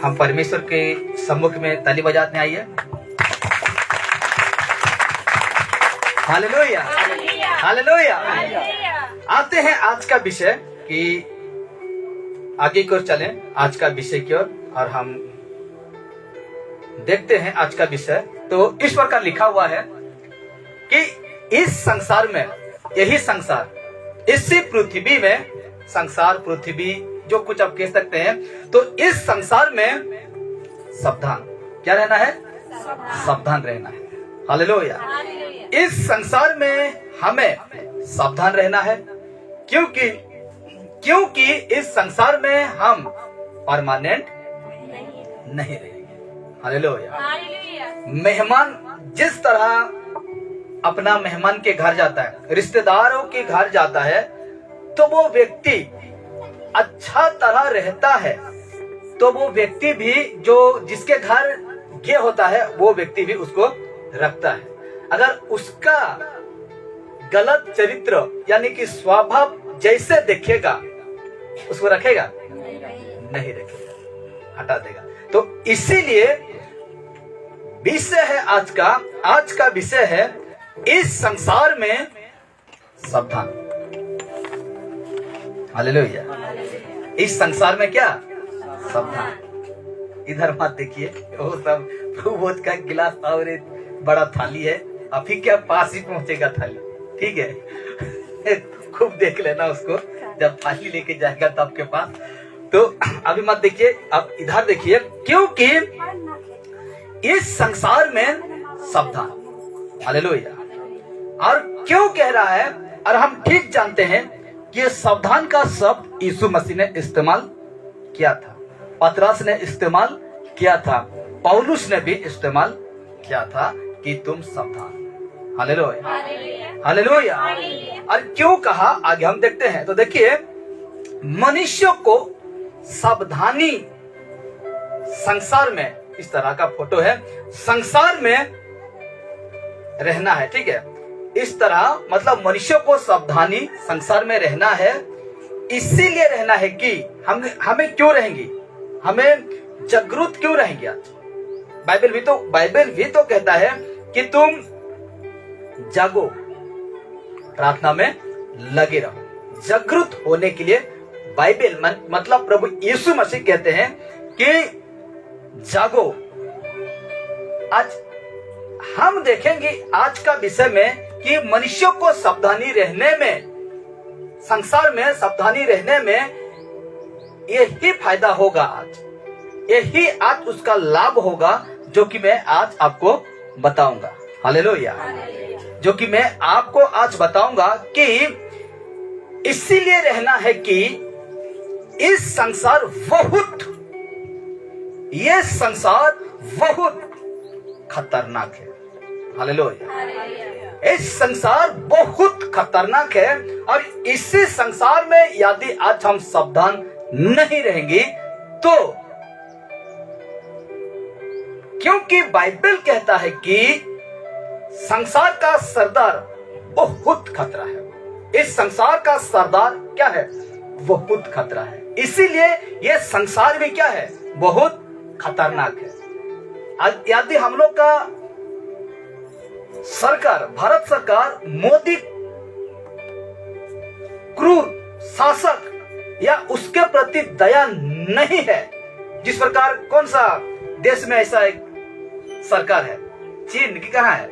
हम परमेश्वर के सम्मुख में ताली बजाते हैं। आइए, हालेलुया, हालेलुया। आते हैं आज का विषय कि आगे की ओर चलें, आज का विषय की ओर, और हम देखते हैं आज का विषय। तो इस प्रकार लिखा हुआ है कि इस संसार में, यही संसार, इसी पृथ्वी में, संसार पृथ्वी जो कुछ आप कह सकते हैं, तो इस संसार में सावधान क्या रहना है? सावधान रहना है। हालेलुया। इस संसार में हमें सावधान रहना है, क्योंकि इस संसार में हम परमानेंट नहीं रहेंगे। हालेलुया। मेहमान जिस तरह अपना मेहमान के घर जाता है, रिश्तेदारों के घर जाता है, तो वो व्यक्ति अच्छा तरह रहता है, तो वो व्यक्ति भी जो जिसके घर गया होता है, वो व्यक्ति भी उसको रखता है। अगर उसका गलत चरित्र यानी कि स्वभाव जैसे देखेगा, उसको रखेगा? नहीं रखेगा, हटा देगा। तो इसीलिए विषय है आज का विषय है इस संसार में सावधान। हालेलुया। इस संसार में क्या? सावधान। इधर मत देखिए, वो सब प्रभुभोज का गिलास और एक बड़ा थाली है, अभी क्या पास ही पहुंचेगा थाली, ठीक है? खूब देख लेना उसको, जब थाली लेके जाएगा तो आपके पास। तो अभी मत देखिए, आप इधर देखिए, क्योंकि इस संसार में सावधान। हालेलुया। और क्यों कह रहा है? और हम ठीक जानते हैं कि सावधान का शब्द यीशु मसीह ने इस्तेमाल किया था, पतरस ने इस्तेमाल किया था, पौलुस ने भी इस्तेमाल किया था कि तुम सावधान। Hallelujah, hallelujah. और क्यों कहा, आगे हम देखते हैं। तो देखिए, मनुष्य को सावधानी, संसार में, इस तरह का फोटो है, संसार में रहना है, ठीक है? इस तरह मतलब मनुष्य को सावधानी संसार में रहना है। इसीलिए रहना है कि हमें क्यों रहेंगे, हमें जागरूक क्यों रहेंगे आज? बाइबल भी तो कहता है कि तुम जागो, प्रार्थना में लगे रहो। जागरूक होने के लिए बाइबल मतलब प्रभु यीशु मसीह कहते हैं कि जागो। आज हम देखेंगे आज का विषय में कि मनुष्य को सावधानी रहने में, संसार में सावधानी रहने में यही फायदा होगा, आज यही आज उसका लाभ होगा, जो कि मैं आज आपको बताऊंगा। हालेलुया। जो कि मैं आपको आज बताऊंगा कि इसीलिए रहना है कि इस संसार ये संसार बहुत खतरनाक है। हालेलुया। इस संसार बहुत खतरनाक है, और इसी संसार में यदि आज हम सावधान नहीं रहेंगे तो, क्योंकि बाइबल कहता है कि संसार का सरदार बहुत खतरा है। इस संसार का सरदार क्या है? बहुत खतरा है। इसीलिए यह संसार भी क्या है? बहुत खतरनाक है। यदि हम लोग का सरकार, भारत सरकार, मोदी क्रूर शासक या उसके प्रति दया नहीं है, जिस प्रकार कौन सा देश में ऐसा एक सरकार है? चीन की, कहाँ है?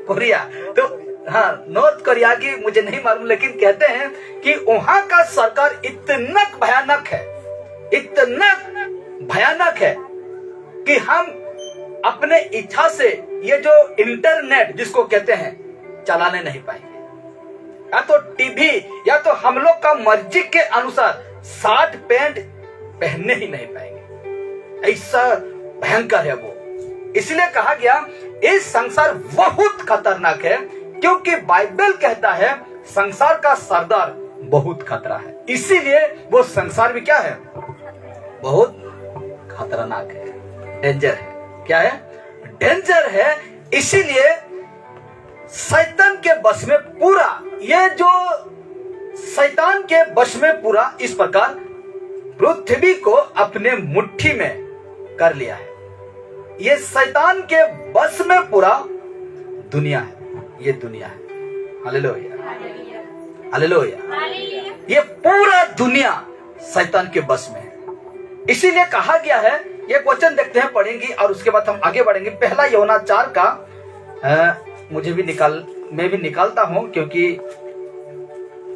कोरिया। तो हाँ, नॉर्थ कोरिया की मुझे नहीं मालूम, लेकिन कहते हैं कि वहां का सरकार इतना भयानक है, इतना भयानक है कि हम अपने इच्छा से ये जो इंटरनेट जिसको कहते हैं चलाने नहीं पाएंगे, या तो टीवी, या तो हम लोग का मर्जी के अनुसार शर्ट पैंट पहनने ही नहीं पाएंगे। ऐसा भयंकर है वो। इसलिए कहा गया इस संसार बहुत खतरनाक है, क्योंकि बाइबल कहता है संसार का सरदार बहुत खतरा है। इसीलिए वो संसार भी क्या है? बहुत खतरनाक है, डेंजर है। क्या है? डेंजर है। इसीलिए शैतान के बस में पूरा, ये जो शैतान के बस में पूरा इस प्रकार पृथ्वी को अपने मुट्ठी में कर लिया है। ये शैतान के बस में पूरा दुनिया है, ये दुनिया है। Hallelujah, hallelujah. ये पूरा दुनिया शैतान के बस में है। इसीलिए कहा गया है, एक वचन देखते हैं, पढ़ेंगे और उसके बाद हम आगे बढ़ेंगे। पहला यूहन्ना 4 का मैं भी निकालता हूं क्योंकि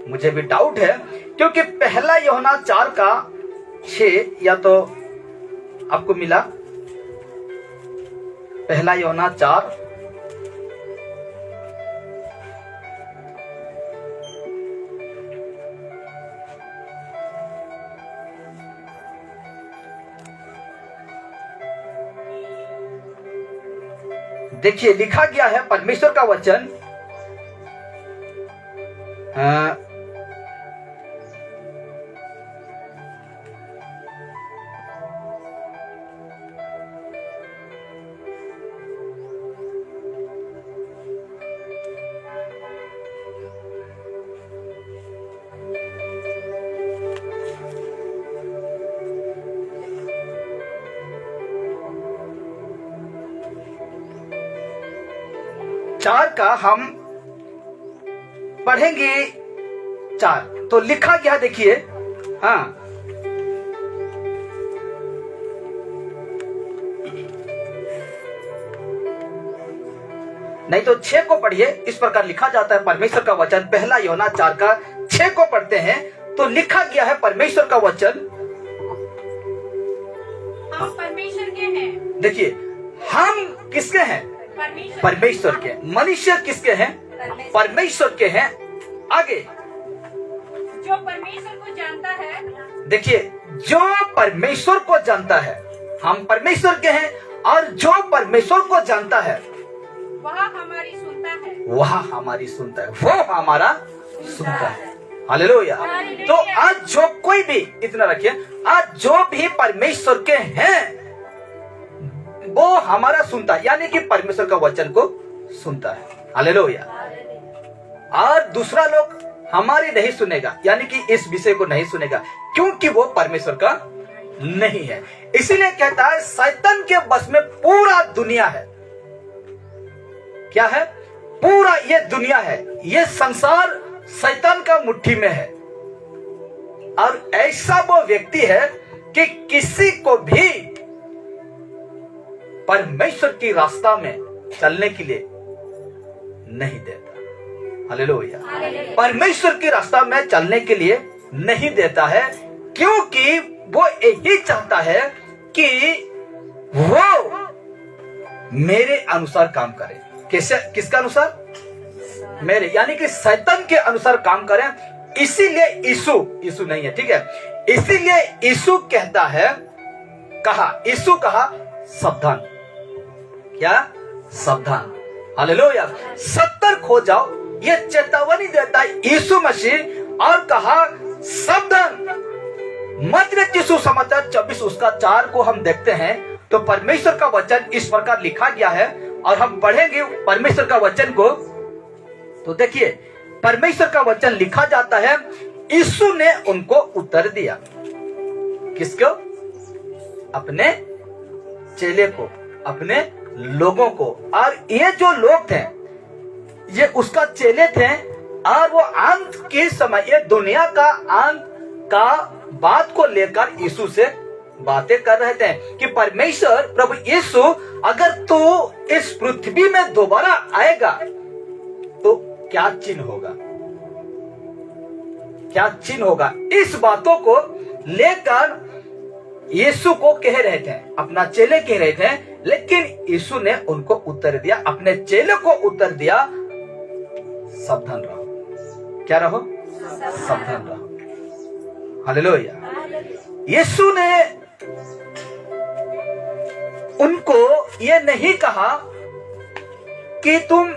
मुझे भी डाउट है, क्योंकि पहला यूहन्ना 4 का 6 या तो आपको मिला, पहला यूहन्ना 4 देखिए लिखा गया है परमेश्वर का वचन, चार का हम पढ़ेंगे 4। तो लिखा गया देखिए, हाँ, नहीं तो 6 को पढ़िए। इस प्रकार लिखा जाता है परमेश्वर का वचन, पहला यूहन्ना 4 का 6 को पढ़ते हैं तो लिखा गया है परमेश्वर का वचन, हम परमेश्वर के हैं। देखिए हम किसके हैं? परमेश्वर के। मनुष्य किसके हैं? परमेश्वर के हैं। आगे, जो परमेश्वर को जानता है, देखिए जो परमेश्वर को जानता है, हम परमेश्वर के हैं और जो परमेश्वर को जानता है वह हमारी सुनता है, वह हमारी सुनता है, वो हमारा सुनता है। हालेलुया। तो आज जो कोई भी, इतना रखिए, आज जो भी परमेश्वर के हैं वो हमारा सुनता है, यानी कि परमेश्वर का वचन को सुनता है। हालेलुया। और दूसरा लोग हमारी नहीं सुनेगा, यानी कि इस विषय को नहीं सुनेगा, क्योंकि वो परमेश्वर का नहीं है। इसीलिए कहता है शैतान के बस में पूरा दुनिया है। क्या है? पूरा ये दुनिया है, ये संसार शैतान का मुट्ठी में है। और ऐसा वो व्यक्ति है कि किसी को भी परमेश्वर की रास्ता में चलने के लिए नहीं देता। हालेलुया। परमेश्वर की रास्ता में चलने के लिए नहीं देता है, क्योंकि वो यही चाहता है कि वो मेरे अनुसार काम करे। कैसे? किसका अनुसार? मेरे, यानी कि शैतान के अनुसार काम करें। इसीलिए यीशु नहीं है, ठीक है, इसीलिए यीशु कहता है, यीशु कहा सावधान। क्या? सावधान। हालेलुया। सतर्क हो जाओ, ये चेतावनी देता है यीशु मसीह, और कहा सावधान। मत्ती सुसमाचार 24 उसका 4 को हम देखते हैं तो परमेश्वर का वचन इस प्रकार लिखा गया है, और हम पढ़ेंगे परमेश्वर का वचन को। तो देखिए परमेश्वर का वचन लिखा जाता है, यीशु ने उनको उत्तर दिया। किसको? अपने चेले को, अपने लोगों को। और ये जो लोग थे ये उसका चेले थे, और वो अंत के समय, ये दुनिया का अंत का बात को लेकर यीशु से बातें कर रहे थे कि परमेश्वर प्रभु यीशु, अगर तू इस पृथ्वी में दोबारा आएगा तो क्या चिन्ह होगा, क्या चिन्ह होगा। इस बातों को लेकर यीशु को कह रहे थे, अपना चेले कह रहे थे, लेकिन यीशु ने उनको उत्तर दिया, अपने चेले को उत्तर दिया, सावधान रहो। क्या रहो? सावधान रहो। हालेलुया। यीशु ने उनको ये नहीं कहा कि तुम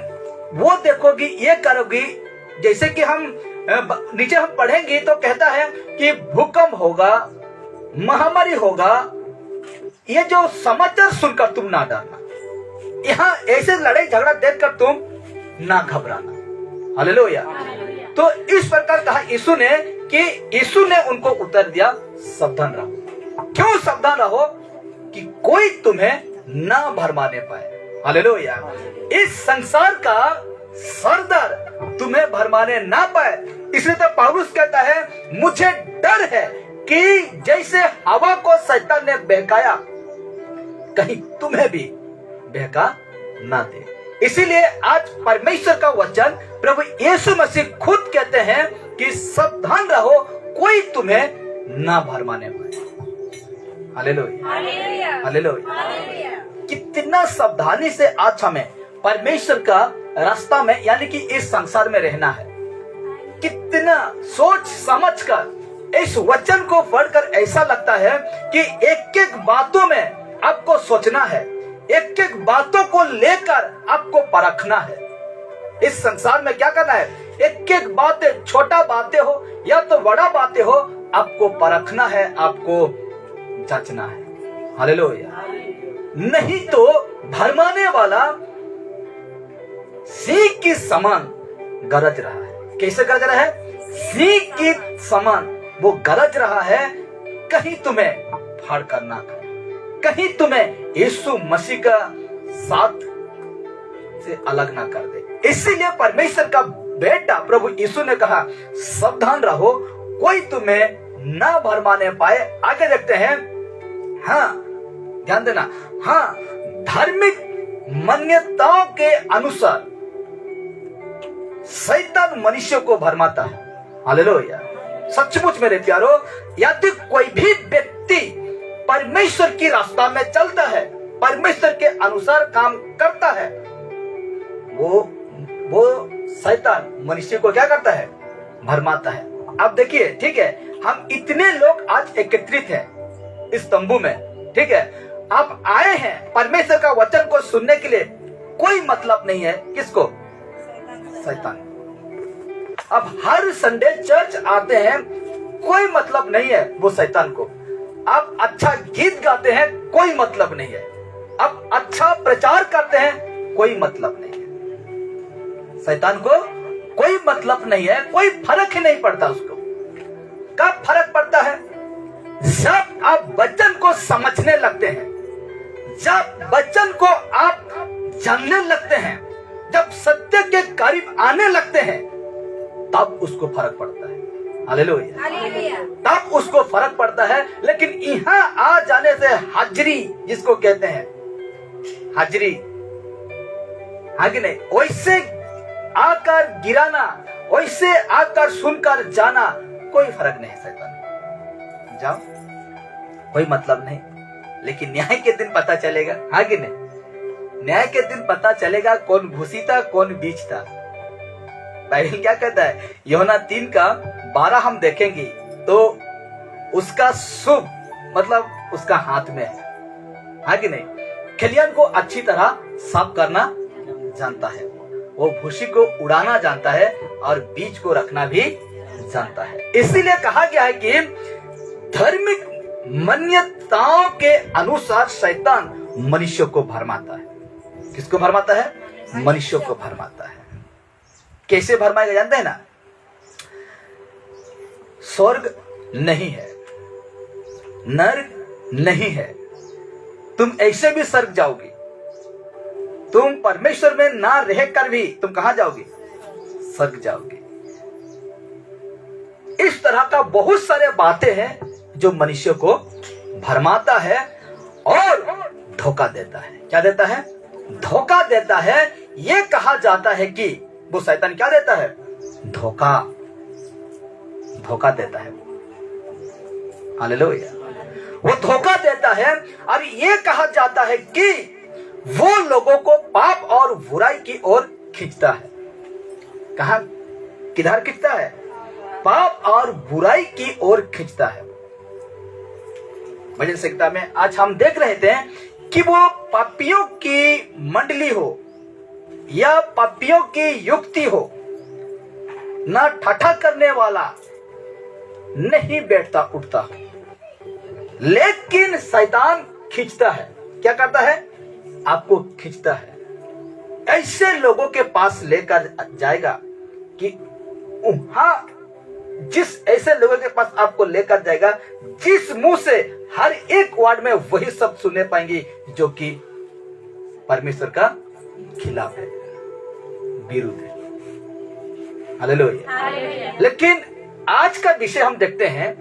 वो देखोगी, ये करोगी। जैसे कि हम नीचे हम पढ़ेंगे तो कहता है कि भूकंप होगा, महामारी होगा, ये जो समाचार सुनकर तुम ना डरना। यहाँ ऐसे लड़ाई झगड़ा देखकर तुम ना घबराना। हालेलुया। तो इस प्रकार कहा यीशु ने कि यीशु ने उनको उत्तर दिया, सावधान रहो। क्यों सावधान रहो? कि कोई कोई तुम्हें ना भरमाने पाए। हालेलुया। इस संसार का सरदार तुम्हें भरमाने ना पाए। इसलिए तो पौलुस कहता है मुझे डर है कि जैसे हवा को शैतान ने बहकाया कहीं तुम्हें भी बहका ना दे। इसीलिए आज परमेश्वर का वचन प्रभु यीशु मसीह खुद कहते हैं कि सावधान रहो कोई तुम्हें ना भरमाने पाए। Hallelujah, hallelujah. कितना सावधानी से आज हमें परमेश्वर का रास्ता में यानी कि इस संसार में रहना है। कितना सोच समझ कर इस वचन को पढ़कर ऐसा लगता है कि एक एक बातों में आपको सोचना है, एक एक बातों को लेकर आपको परखना है। इस संसार में क्या करना है, एक एक बातें, छोटा बातें हो या तो बड़ा बातें हो, आपको परखना है, आपको जांचना है। हालेलुया। नहीं तो भरमाने वाला सिंह की समान गरज रहा है। कैसे गरज रहा है? सिंह की समान वो गरज रहा है, कहीं तुम्हें फाड़ कर ना करे, कहीं तुम्हें यीशु मसीह का साथ से अलग ना कर दे। इसीलिए परमेश्वर का बेटा प्रभु यीशु ने कहा सावधान रहो कोई तुम्हें ना भरमाने पाए। आगे देखते हैं, हाँ ध्यान देना, हाँ धार्मिक मान्यताओं के अनुसार शैतान मनुष्य को भरमाता है। हालेलुया। सचमुच मेरे प्यारो, यदि कोई भी व्यक्ति परमेश्वर की रास्ता में चलता है, परमेश्वर के अनुसार काम करता है, वो शैतान मनुष्य को क्या करता है? भरमाता है। अब देखिए, ठीक है, हम इतने लोग आज एकत्रित हैं इस तंबू में, ठीक है, आप आए हैं परमेश्वर का वचन को सुनने के लिए, कोई मतलब नहीं है किसको? शैतान। अब हर संडे चर्च आते हैं, कोई मतलब नहीं है वो शैतान को। आप अच्छा गीत गाते हैं, कोई मतलब नहीं है। आप अच्छा प्रचार करते हैं, कोई मतलब नहीं है। शैतान को कोई मतलब नहीं है, कोई फर्क ही नहीं पड़ता उसको। कब फर्क पड़ता है? जब आप वचन को समझने लगते हैं, जब वचन को आप जानने लगते हैं, जब सत्य के करीब आने लगते हैं, तब उसको फर्क पड़ता है। हालेलुया। तब उसको फर्क पड़ता है। लेकिन यहाँ आ जाने से हाजिरी जिसको कहते हैं, हाजिरी, हाँ कि नहीं, वैसे आकर गिराना, वैसे आकर सुनकर जाना, कोई फर्क नहीं। शैतान जाओ, कोई मतलब नहीं। लेकिन न्याय के दिन पता चलेगा, हाँ कि नहीं? न्याय के दिन पता चलेगा कौन भूसी था, कौन बीज था। बाइबल क्या कहता है? यूहन्ना 3:12 हम देखेंगे तो उसका शुभ मतलब उसका हाथ में है, हाँ कि नहीं? खलियान को अच्छी तरह साफ करना जानता है, वो भूसी को उड़ाना जानता है और बीज को रखना भी जानता है। इसीलिए कहा गया है कि धार्मिक मान्यताओं के अनुसार शैतान मनुष्य को भरमाता है। किसको भरमाता है? मनुष्य को भरमाता है। कैसे भरमाएगा जानते हैं ना? स्वर्ग नहीं है, नरक नहीं है, तुम ऐसे भी स्वर्ग जाओगे, तुम परमेश्वर में ना रहकर भी तुम कहां जाओगे? स्वर्ग जाओगे। इस तरह का बहुत सारे बातें हैं जो मनुष्य को भरमाता है और धोखा देता है। क्या देता है? धोखा देता है। यह कहा जाता है कि वो शैतान क्या देता है? धोखा देता है। हालेलुया। वो धोखा देता है और यह कहा जाता है कि वो लोगों को पाप और बुराई की ओर खींचता है। कहां? किधर खींचता है? पाप और बुराई की ओर खींचता है। भजन संहिता में आज हम देख रहे थे कि वो पापियों की मंडली हो या पापियों की युक्ति हो, ना ठाठा करने वाला नहीं बैठता उठता, लेकिन शैतान खींचता है। क्या करता है? आपको खींचता है। ऐसे लोगों के पास लेकर जाएगा कि वहां जिस ऐसे लोगों के पास आपको लेकर जाएगा जिस मुंह से हर एक वर्ड में वही शब्द सुनने पाएंगे जो कि परमेश्वर का खिलाफ है, विरुद्ध है। हालेलुया। लेकिन आज का विषय हम देखते हैं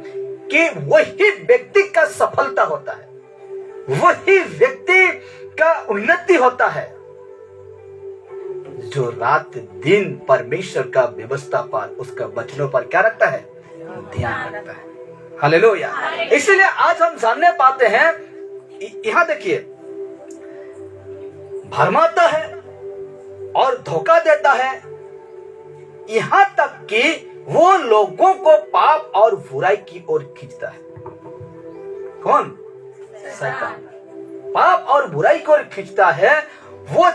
कि वही व्यक्ति का सफलता होता है, वही व्यक्ति का उन्नति होता है जो रात दिन परमेश्वर का व्यवस्था पर, उसका वचनों पर क्या रखता है, ध्यान रखता है। हालेलुया। इसलिए आज हम जानने पाते हैं, यहां देखिए, भरमाता है और धोखा देता है, यहां तक कि वो लोगों को पाप और बुराई की ओर खींचता है। कौन? शैतान। पाप और बुराई की ओर खींचता है। वो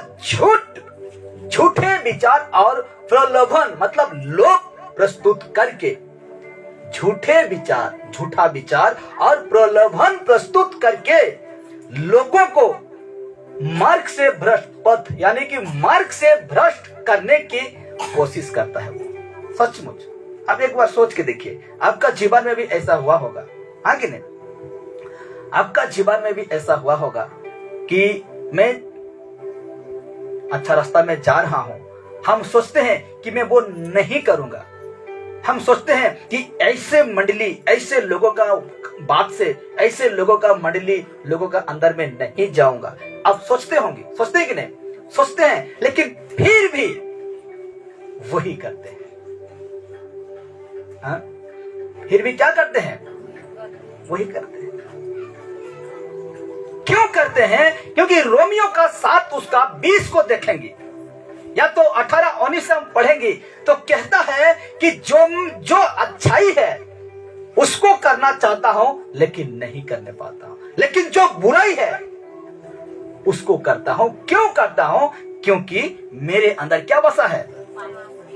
झूठे विचार और प्रलोभन, मतलब लोग प्रस्तुत करके, झूठे विचार, झूठा विचार और प्रलोभन प्रस्तुत करके लोगों को मार्ग से भ्रष्ट पथ, यानी कि मार्ग से भ्रष्ट करने की कोशिश करता है वो। सचमुच आप एक बार सोच के देखिए, आपका जीवन में भी ऐसा हुआ होगा, हाँ कि नहीं? आपका जीवन में भी ऐसा हुआ होगा कि मैं अच्छा रास्ता में जा रहा हूं, हम सोचते हैं कि मैं वो नहीं करूंगा, हम सोचते हैं कि ऐसे मंडली, ऐसे लोगों का बात से, ऐसे लोगों का मंडली लोगों का अंदर में नहीं जाऊंगा। अब सोचते होंगे, सोचते हैं कि नहीं? सोचते हैं, लेकिन फिर भी वही करते हैं। हाँ? फिर भी क्या करते हैं? वही करते हैं। क्यों करते हैं? क्योंकि रोमियो का 7 उसका 20 को देखेंगे, या तो 18-19 से हम पढ़ेंगे, तो कहता है कि जो अच्छाई है उसको करना चाहता हूं लेकिन नहीं करने पाता हूं, लेकिन जो बुराई है उसको करता हूं। क्यों करता हूं? क्योंकि मेरे अंदर क्या बसा है?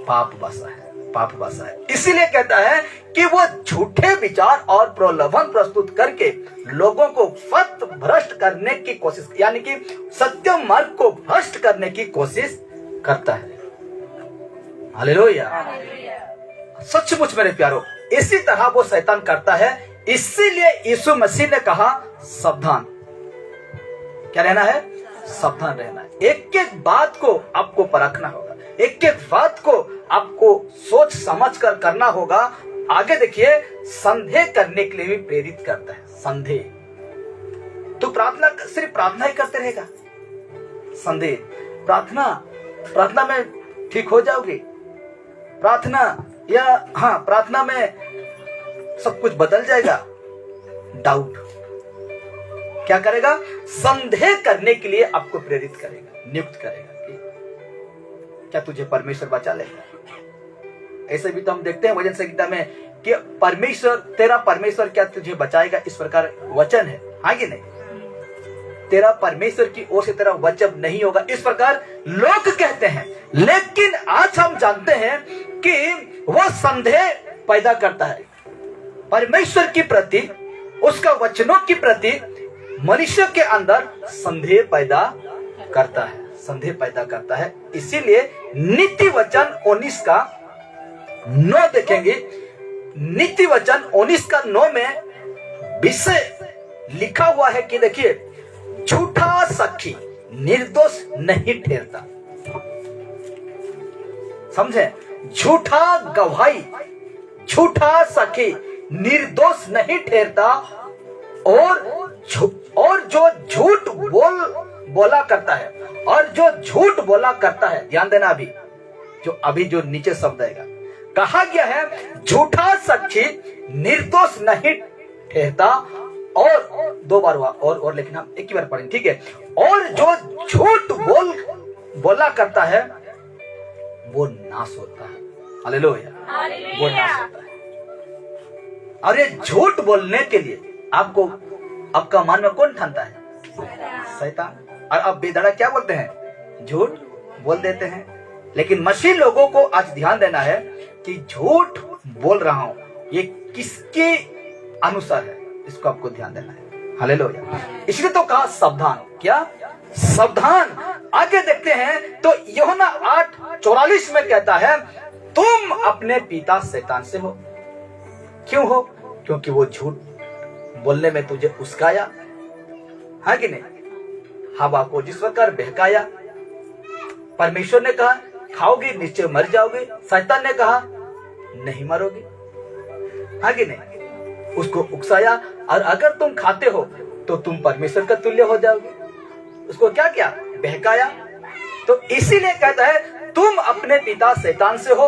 पाप बसा है, पाप बसा है। इसीलिए कहता है कि वो झूठे विचार और प्रलोभन प्रस्तुत करके लोगों को पथ भ्रष्ट करने की कोशिश, यानी कि सत्य मार्ग को भ्रष्ट करने की कोशिश करता है। हालेलुया। सचमुच मेरे प्यारो, इसी तरह वो शैतान करता है। इसीलिए यीशु मसीह ने कहा सावधान। क्या रहना है? सावधान रहना है। एक एक बात को आपको परखना होगा, एक एक बात को आपको सोच समझ कर करना होगा। आगे देखिए, संदेह करने के लिए भी प्रेरित करता है। संदेह तो प्रार्थना, सिर्फ प्रार्थना ही करते रहेगा। संदेह, प्रार्थना में ठीक हो जाओगे, प्रार्थना या हाँ प्रार्थना में सब कुछ बदल जाएगा। डाउट क्या करेगा? संदेह करने के लिए आपको प्रेरित करेगा, नियुक्त करेगा कि क्या तुझे परमेश्वर बचा लेगा। ऐसे भी तो हम देखते हैं वचन संहिता में कि परमेश्वर, तेरा परमेश्वर क्या तुझे बचाएगा, इस प्रकार वचन है, हाँ कि नहीं? तेरा परमेश्वर की ओर से तेरा वचन नहीं होगा, इस प्रकार लोग कहते हैं। लेकिन आज हम जानते हैं कि वह संदेह पैदा करता है परमेश्वर के प्रति, उसका वचनों के प्रति मनुष्य के अंदर संदेह पैदा करता है, संदेह पैदा करता है। इसीलिए नीति वचन 19 का 9 देखेंगे। नीति वचन 19 का 9 में विषय लिखा हुआ है कि देखिए, झूठा साक्षी निर्दोष नहीं ठहरता। समझे? झूठा गवाही, झूठा साक्षी निर्दोष नहीं ठहरता। और जो झूठ बोला करता है, और जो झूठ बोला करता है, ध्यान देना, अभी जो नीचे शब्द आएगा, कहा गया है झूठा साक्षी निर्दोष नहीं ठहरता। और 2 बार हुआ और लेकिन हम एक ही बार पढ़ेंगे, ठीक है? और जो झूठ बोला करता है वो नाश होता है। हालेलुया। वो नाश होता है। और ये झूठ बोलने के लिए आपका मन में कौन ठानता है? शैतान। और अब बेधड़ा क्या बोलते हैं? झूठ बोल देते हैं। लेकिन मसीह लोगों को आज ध्यान देना है कि झूठ बोल रहा हूं ये किसके अनुसार है, इसको आपको ध्यान देना है। हालेलुया। इसलिए तो कहा सावधान। क्या? सावधान। आगे देखते हैं तो यूहन्ना 8:44 में कहता है, तुम अपने पिता शैतान से हो। क्यों हो? क्योंकि वो झूठ बोलने में तुझे उस्काया, है कि नहीं? हवा को जिस प्रकार बहकाया। परमेश्वर ने कहा खाओगे निश्चय मर जाओगे, शैतान ने कहा नहीं मरोगे, है कि नहीं? उसको उकसाया, और अगर तुम खाते हो तो तुम परमेश्वर का तुल्य हो जाओगे। उसको क्या किया? बहकाया। तो इसीलिए कहता है तुम अपने पिता शैतान से हो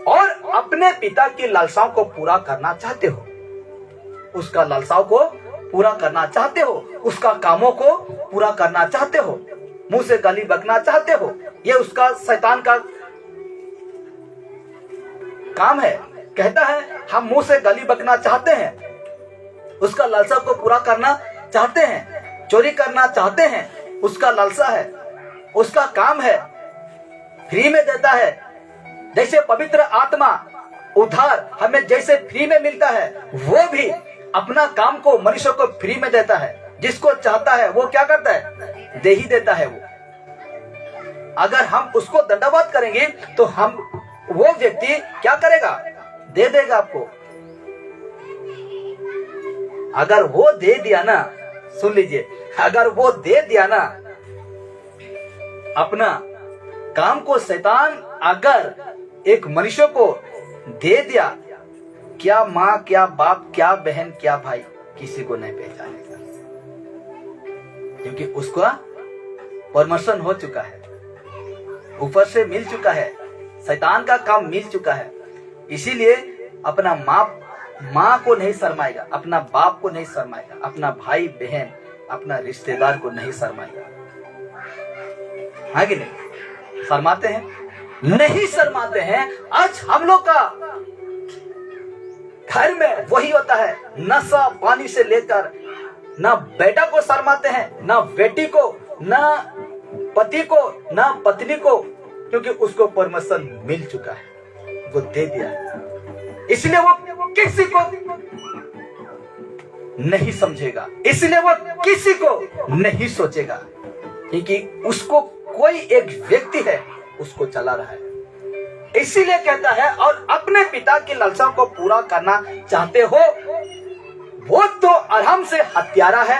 और अपने पिता की लालसाओं को पूरा करना चाहते हो। उसका लालसाओं को पूरा करना चाहते हो, उसका कामों को पूरा करना चाहते हो, मुंह से गाली बकना चाहते हो। ये उसका शैतान का काम है। कहता है हम मुंह से गाली बकना चाहते हैं, उसका लालसा को पूरा करना चाहते हैं, चोरी करना चाहते हैं, उसका लालसा है, उसका काम है। फ्री में देता है, जैसे पवित्र आत्मा उद्धार हमें जैसे फ्री में मिलता है, वो भी अपना काम को मनुष्य को फ्री में देता है। जिसको चाहता है वो क्या करता है? दे ही देता है वो। अगर हम उसको दंडवत करेंगे तो हम वो व्यक्ति क्या करेगा? दे देगा आपको। अगर वो दे दिया ना, सुन लीजिए, अगर वो दे दिया ना अपना काम को, शैतान अगर एक मनुष्य को दे दिया, क्या माँ, क्या बाप, क्या बहन, क्या भाई, किसी को नहीं पहचानेगा, क्योंकि उसका परमिशन हो चुका है, ऊपर से मिल चुका है, शैतान का काम मिल चुका है। इसीलिए अपना माँ को नहीं शर्माएगा, अपना बाप को नहीं शर्माएगा, अपना भाई बहन, अपना रिश्तेदार को नहीं शर्माएगा, है कि नहीं? शर्माते हैं? नहीं शर्माते हैं। आज हम लोग का घर में वही होता है, नशा पानी से लेकर ना बेटा को शर्माते हैं, ना बेटी को, ना पति को, ना पत्नी को, क्योंकि उसको परमिशन मिल चुका है, वो दे दिया है। इसलिए वो किसी को नहीं समझेगा, इसलिए वो किसी को नहीं सोचेगा, क्योंकि उसको कोई एक व्यक्ति है उसको चला रहा है। इसीलिए कहता है और अपने पिता की लालसाओं को पूरा करना चाहते हो। वो तो आराम से हत्यारा है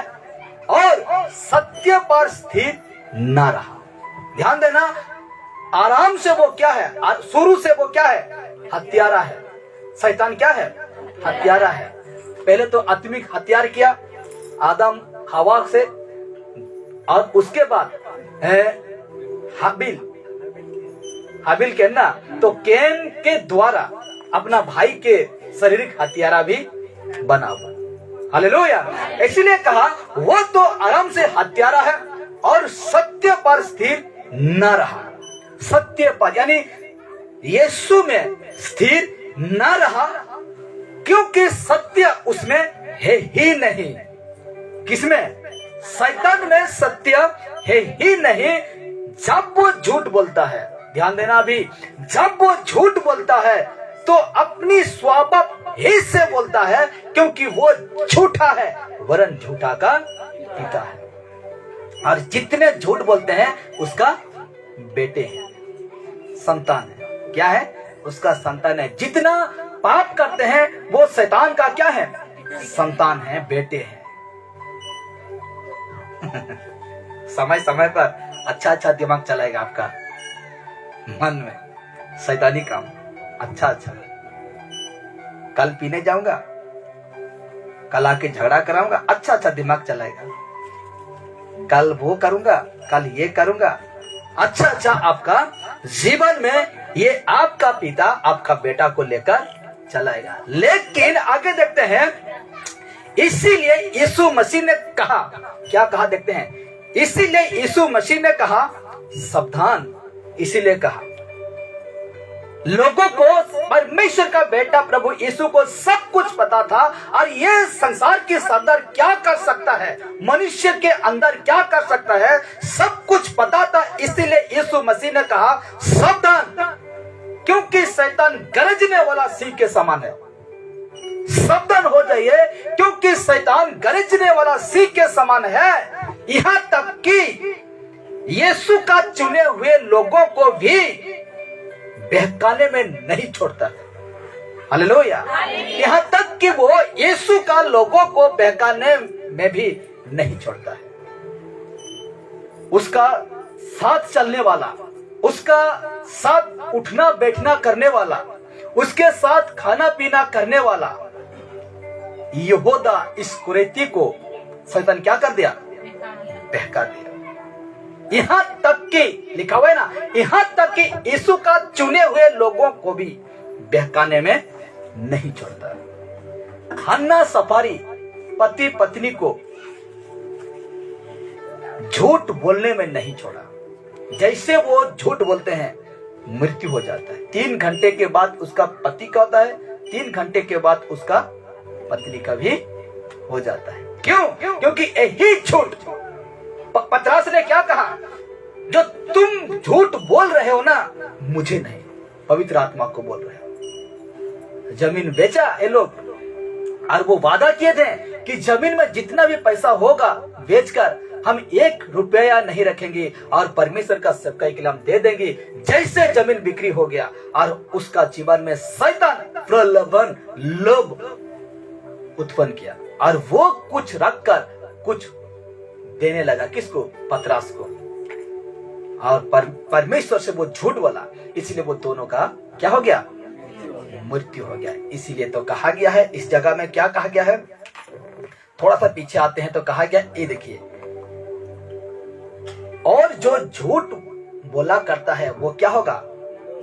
और सत्य पर स्थिर न रहा। ध्यान देना, आराम से वो क्या है? शुरू से वो क्या है? हत्यारा है। शैतान क्या है? हत्यारा है। पहले तो आत्मिक हत्यार किया आदम हवा से, और उसके बाद हाबिल के ना, तो कैन के द्वारा अपना भाई के शारीरिक हत्यारा भी बना हुआ। हालेलुया। इसलिए कहा वो तो आराम से हत्यारा है और सत्य पर स्थिर न रहा। सत्य पर यानी यीशु में स्थिर न रहा, क्योंकि सत्य उसमें है ही नहीं। किसमें? शैतान में सत्य है ही नहीं। जब वो झूठ बोलता है, ध्यान देना, अभी जब वो झूठ बोलता है तो अपनी स्वभाव ही से बोलता है, क्योंकि वो झूठा है, वरन झूठा का पिता है। और जितने झूठ बोलते हैं उसका बेटे हैं, संतान है। क्या है? उसका संतान है। जितना पाप करते हैं वो शैतान का क्या है? संतान है, बेटे हैं। समय समय पर अच्छा दिमाग चलाएगा आपका मन में, शैतानी काम अच्छा। कल पीने जाऊंगा, कल आके झगड़ा कराऊंगा, अच्छा दिमाग चलाएगा। कल वो करूंगा, कल ये करूंगा, अच्छा आपका जीवन में ये आपका पिता, आपका बेटा को लेकर चलाएगा। लेकिन आगे देखते हैं, इसीलिए यीशु मसीह ने कहा, क्या कहा देखते हैं। इसीलिए यीशु मसीह ने कहा सावधान। इसीलिए कहा लोगों को परमेश्वर का बेटा प्रभु यीशु को सब कुछ पता था, और ये संसार के सरदार क्या कर सकता है, मनुष्य के अंदर क्या कर सकता है, सब कुछ पता था। इसीलिए यीशु मसीह ने कहा सावधान, क्योंकि शैतान गरजने वाला सिंह के समान है। सावधान हो जाइए, क्योंकि शैतान गरजने वाला सिंह के समान है। यहाँ तक कि यीशु का चुने हुए लोगों को भी बहकाने में नहीं छोड़ता है। हालेलुया। यहाँ तक कि वो यीशु का लोगों को बहकाने में भी नहीं छोड़ता है। उसका साथ चलने वाला, उसका साथ उठना बैठना करने वाला, उसके साथ खाना पीना करने वाला यहूदा इस्करियोती को शैतान क्या कर दिया? बहका दिया। यहां तक कि लिखा हुआ है ना, यहां तक कि यीशु का चुने हुए लोगों को भी बहकाने में नहीं छोड़ता। हन्ना सफारी पति पत्नी को झूठ बोलने में नहीं छोड़ा। जैसे वो झूठ बोलते हैं मृत्यु हो जाता है। 3 घंटे के बाद उसका पति का होता है, 3 घंटे के बाद उसका पत्नी का भी हो जाता है। क्यों? क्योंकि यही झूठ पतरस ने क्या कहा? जो तुम झूठ बोल रहे हो ना, मुझे नहीं, पवित्र आत्मा को बोल रहे हो। जमीन बेचा ये लोग, और वो वादा किए थे कि जमीन में जितना भी पैसा होगा बेचकर हम 1 रुपया नहीं रखेंगे और परमेश्वर का सबका के लिए हम दे देंगे। जैसे जमीन बिक्री हो गया और उसका जीवन में शैतान प्रलोभन लोभ उत्पन्न किया और वो कुछ रखकर कुछ देने लगा। किसको? पतरस को। और परमेश्वर से वो झूठ बोला, इसलिए वो दोनों का क्या हो गया? मृत्यु हो गया। इसीलिए तो कहा गया है, इस जगह में क्या कहा गया है? थोड़ा सा पीछे आते हैं तो कहा गया, ये देखिए, और जो झूठ बोला करता है वो क्या होगा?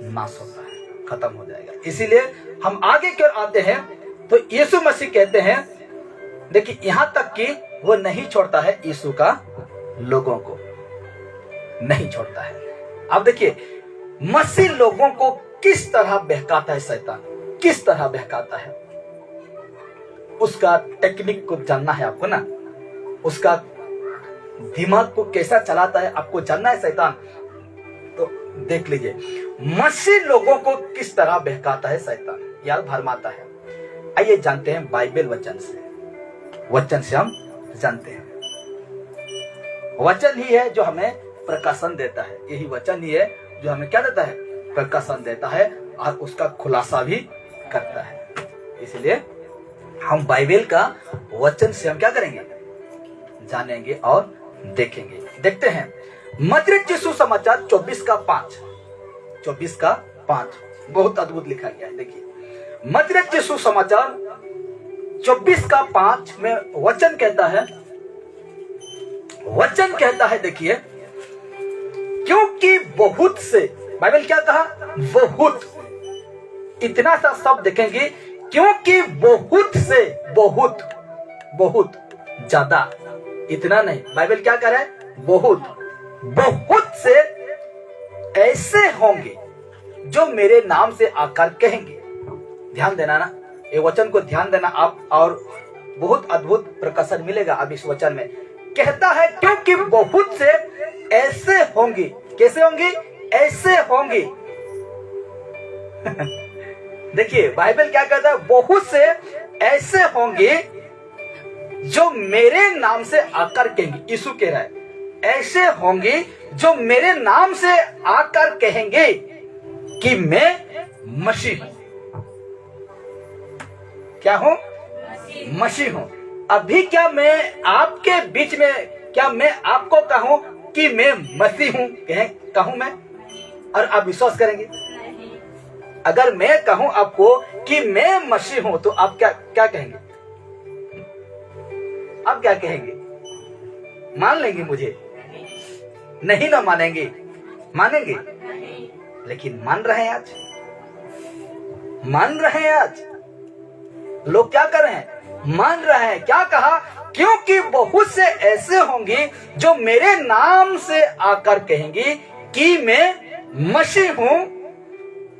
नाश होता है, खत्म हो जाएगा। इसीलिए हम आगे की ओर आते हैं तो यीशु मसीह कहते हैं, देखिए यहां तक कि वो नहीं छोड़ता है यीशु का लोगों को, नहीं छोड़ता है। अब देखिए मसीह लोगों को किस तरह बहकाता है शैतान, किस तरह बहकाता है, उसका टेक्निक को जानना है आपको ना, उसका दिमाग को कैसा चलाता है आपको जानना है शैतान, तो देख लीजिए मसीह लोगों को किस तरह बहकाता है शैतान या भरमाता है। आइए जानते हैं बाइबल वचन से हम जानते हैं। वचन ही है जो हमें प्रकाशन देता है, यही वचन ही है जो हमें क्या देता है? प्रकाशन देता है और उसका खुलासा भी करता है। इसलिए हम बाइबल का वचन से हम क्या करेंगे? जानेंगे और देखेंगे। देखते हैं मत्ती रचित सुसमाचार 24 का 5 बहुत अद्भुत लिखा गया है। देखिए मत्ती रचित सुसमाचार 24 का 5 में वचन कहता है, देखिए, क्योंकि बहुत से, बाइबल क्या कहा? बहुत, इतना सा शब्द देखेंगे, क्योंकि बहुत से बहुत ज्यादा, इतना नहीं, बाइबल क्या कर रहा है? बहुत से ऐसे होंगे जो मेरे नाम से आकर कहेंगे। ध्यान देना ना, ये वचन को ध्यान देना आप, और बहुत अद्भुत प्रकाशन मिलेगा अब इस वचन में। कहता है क्योंकि बहुत से ऐसे होंगे, कैसे होंगे? ऐसे होंगे। देखिए बाइबल क्या कहता है? बहुत से ऐसे होंगे जो मेरे नाम से आकर कहेंगे। यीशु कह रहा है ऐसे होंगे जो मेरे नाम से आकर कहेंगे कि मैं मसीह हूं। क्या हूं? मसीह हूं। अभी क्या मैं आपके बीच में, क्या मैं आपको कहूं कि मैं मसीह हूं? कहूं मैं, और आप विश्वास करेंगे? अगर मैं कहूं आपको कि मैं मसीह हूं तो आप क्या कहेंगे? आप क्या कहेंगे? मान लेंगे मुझे? नहीं ना मानेंगे? मानेंगे? लेकिन मान रहे हैं आज, मान रहे हैं आज लोग क्या कर रहे हैं? मान रहे हैं। क्या कहा? क्योंकि बहुत से ऐसे होंगे जो मेरे नाम से आकर कहेंगे कि मैं मसीह हूं,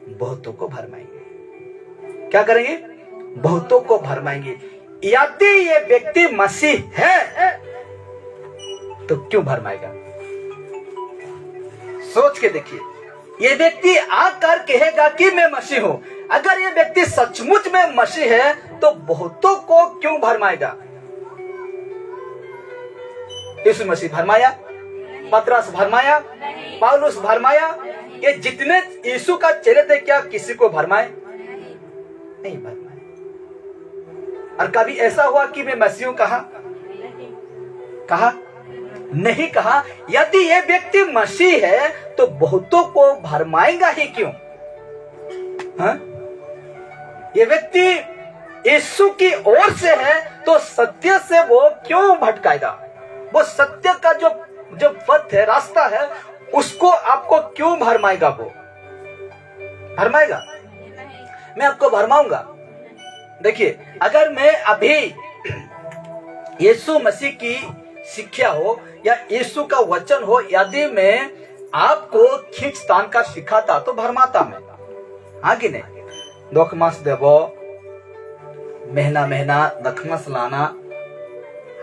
बहुतों को भरमाएंगे। क्या करेंगे? बहुतों को भरमाएंगे। यदि ये व्यक्ति मसीह है तो क्यों भरमाएगा? सोच के देखिए, ये व्यक्ति आकर कहेगा कि मैं मसीह हूं। अगर ये व्यक्ति सचमुच में मसीह है तो बहुतों को क्यों भरमाएगा? यीशु मसीह भरमाया, पतरस भरमाया, पौलुस भरमाया, ये जितने यीशु का चेले थे क्या किसी को भरमाए? नहीं भरमाया। और कभी ऐसा हुआ कि मैं मसीह हूं कहा? नहीं कहा। यदि ये व्यक्ति मसीह है तो बहुतों को भरमाएगा ही क्यों? हाँ? ये व्यक्ति यीशु की ओर से है तो सत्य से वो क्यों भटकाएगा? वो सत्य का जो पथ है, रास्ता है, उसको आपको क्यों भरमाएगा? वो भरमाएगा? मैं आपको भरमाऊंगा। देखिए, अगर मैं अभी यीशु मसीह की शिक्षा हो या यीशु का वचन हो, यदि मैं आपको खींच तान कर सिखाता तो भरमाता मैं। हाँ कि नहीं? दखमास देवो, महीना महीना दखमास लाना,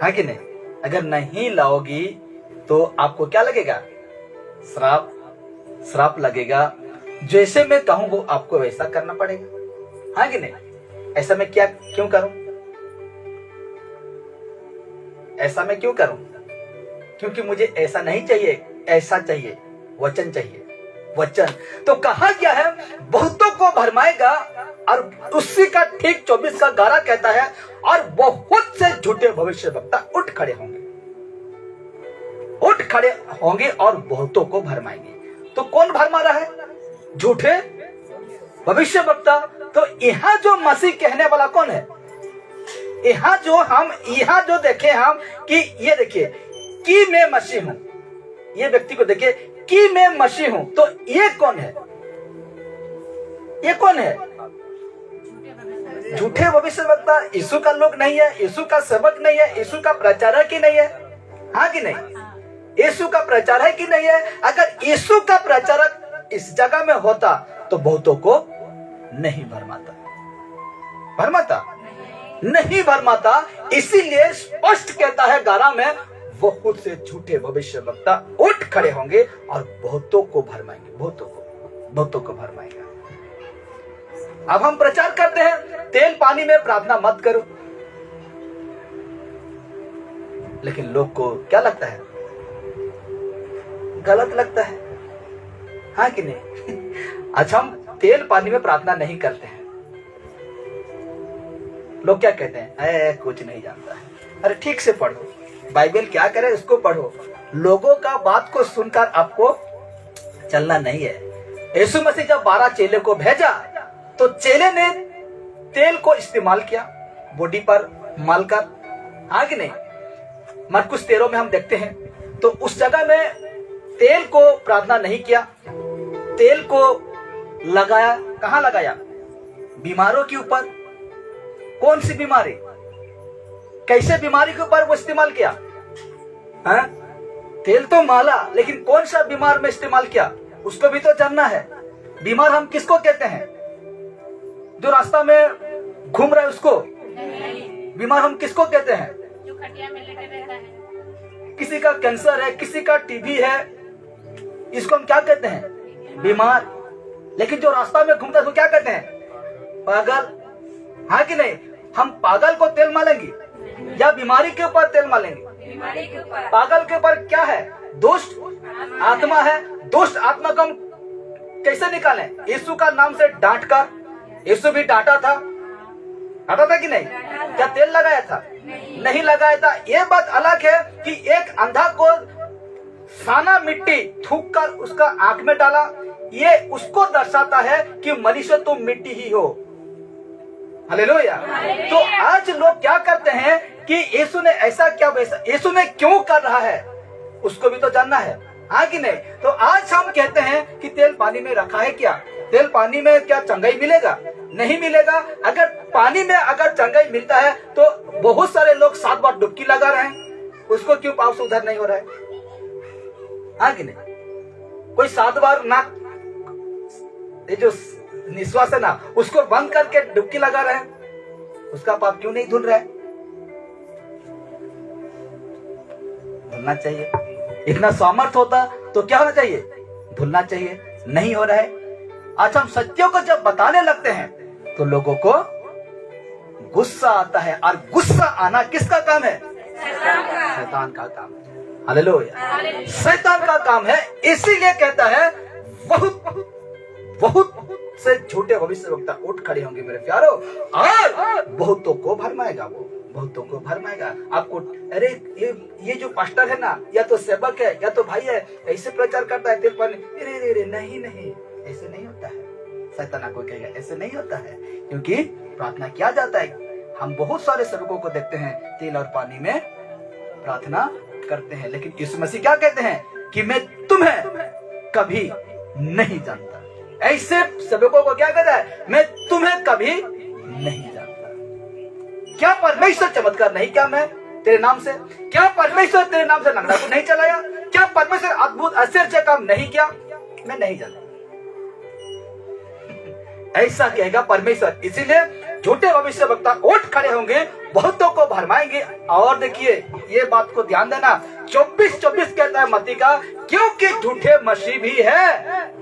हाँ कि नहीं? अगर नहीं लाओगी तो आपको क्या लगेगा? श्राप लगेगा। जैसे मैं कहूं वो आपको वैसा करना पड़ेगा। हाँ कि नहीं? ऐसा मैं क्यों करूं? ऐसा मैं क्यों करूं? क्योंकि मुझे ऐसा नहीं चाहिए, ऐसा चाहिए, वचन चाहिए, वचन। तो कहा क्या है? बहुतों को भरमाएगा। और उसी का ठीक 24 का 11 कहता है, और बहुत से झूठे भविष्यवक्ता उठ खड़े होंगे और बहुतों को भरमाएंगे। तो कौन भरमा रहा है? झूठे भविष्यवक्ता। तो यहाँ जो मसीह कहने वाला कौन है? यहाँ जो देखे हम कि ये देखिए कि मैं मसीह हूं, ये व्यक्ति को देखिए कि मैं मसीह हूं, तो ये कौन है? ये कौन है? झूठे भविष्यवक्ता। यीशु का लोग नहीं है, यीशु का सेवक नहीं है, यीशु का प्रचारक ही नहीं है। हाँ कि नहीं? यीशु का प्रचारक ही नहीं है। अगर यीशु का प्रचारक इस जगह में होता तो बहुतों को नहीं भरमाता। नहीं भरमाता। इसीलिए स्पष्ट कहता है 11 में, बहुत से झूठे भविष्यवक्ता उठ खड़े होंगे और बहुतों को भरमाएंगे। बहुतों को भरमाएगा। अब हम प्रचार करते हैं, तेल पानी में प्रार्थना मत करो, लेकिन लोग को क्या लगता है? गलत लगता है। हाँ कि नहीं? अच्छा, हम तेल पानी में प्रार्थना नहीं करते हैं, लोग क्या कहते हैं? कुछ नहीं जानता है। अरे ठीक से पढ़ो, बाइबल क्या करे उसको पढ़ो। लोगों का बात को सुनकर आपको चलना नहीं है। यीशु मसीह जब 12 चेले को भेजा तो चेले ने तेल को इस्तेमाल किया बॉडी पर मलकर। हाँ कि नहीं? मरकुस 13 में हम देखते हैं। तो उस जगह में तेल को प्रार्थना नहीं किया, तेल को लगाया। कहां लगाया? बीमारों के ऊपर। कौन सी बीमारी? कैसे बीमारी के ऊपर वो इस्तेमाल किया? हाँ? तेल तो माला, लेकिन कौन सा बीमार में इस्तेमाल किया उसको भी तो जानना है। बीमार हम किसको कहते हैं? जो रास्ता में घूम रहा है उसको बीमार हम किसको कहते हैं? जो खटिया में लेटे रहता है। किसी का कैंसर है, किसी का टीबी है, इसको हम क्या कहते हैं? बीमार। लेकिन जो रास्ता में घूमता है उसको क्या कहते हैं? पागल। हाँ कि नहीं? हम पागल को तेल मालेंगे या बीमारी के ऊपर तेल मालेंगे? बीमारी के ऊपर। पागल के ऊपर क्या है? दुष्ट आत्मा है। दुष्ट आत्मा को हम कैसे निकालें? यीशु का नाम से डांट कर। यीशु भी डांटा था कि नहीं? क्या तेल लगाया था? नहीं लगाया था। ये बात अलग है कि एक अंधा को साना मिट्टी थूक कर उसका आंख में डाला, ये उसको दर्शाता है कि मनुष्य तुम मिट्टी ही हो। हालेलुया। तो आज लोग क्या करते हैं कि यीशु ने ऐसा क्या वैसा, यीशु ने क्यों कर रहा है उसको भी तो जानना है। हाँ कि नहीं? तो आज हम कहते हैं कि तेल पानी में रखा है। क्या तेल पानी में क्या चंगाई मिलेगा? नहीं मिलेगा। अगर पानी में अगर चंगाई मिलता है तो बहुत सारे लोग 7 बार डुबकी लगा रहे हैं, उसको क्यों पाप से उधर नहीं हो रहा है? हाँ कि नहीं? कोई 7 बार नाक, ये जो निश्वास है ना, उसको बंद करके डुबकी लगा रहे हैं, उसका पाप क्यों नहीं धुल रहा है? धुलना चाहिए। इतना सामर्थ्य होता तो क्या होना चाहिए? धुलना चाहिए। नहीं हो रहा है। अच्छा, हम सत्यों को जब बताने लगते हैं तो लोगों को गुस्सा आता है, और गुस्सा आना किसका काम है? शैतान का काम है। हालेलुया। शैतान का काम है। इसीलिए कहता है बहुत से झूठे भविष्यवक्ता उठ खड़े होंगे मेरे प्यारो, और बहुतों को भरमाएगा, वो बहुतों को भरमाएगा। आपको अरे ये जो पास्टर है ना, या तो सेवक है या तो भाई है, ऐसे प्रचार करता है तेल पानी, अरे नहीं नहीं, ऐसे नहीं होता है। शैतान आपको कहेगा ऐसे नहीं होता है, क्योंकि प्रार्थना किया जाता है। हम बहुत सारे सेवकों को देखते हैं तेल और पानी में प्रार्थना करते हैं, लेकिन यीशु मसीह क्या कहते हैं कि मैं तुम्हें कभी नहीं जानता। ऐसे सेवकों को क्या कहता है, मैं तुम्हें कभी नहीं जानता। क्या परमेश्वर चमत्कार नहीं किया मैं तेरे नाम से? क्या परमेश्वर तेरे नाम से लंगड़ा को नहीं चलाया? क्या परमेश्वर अद्भुत आश्चर्य काम नहीं किया? मैं नहीं जानता, ऐसा कहेगा परमेश्वर। इसीलिए झूठे भविष्यवक्ता उठ खड़े होंगे, बहुतों को भरमाएंगे। और देखिए ये बात को ध्यान देना, 24:24 कहता है मत्ती का, क्योंकि झूठे मसीह भी है,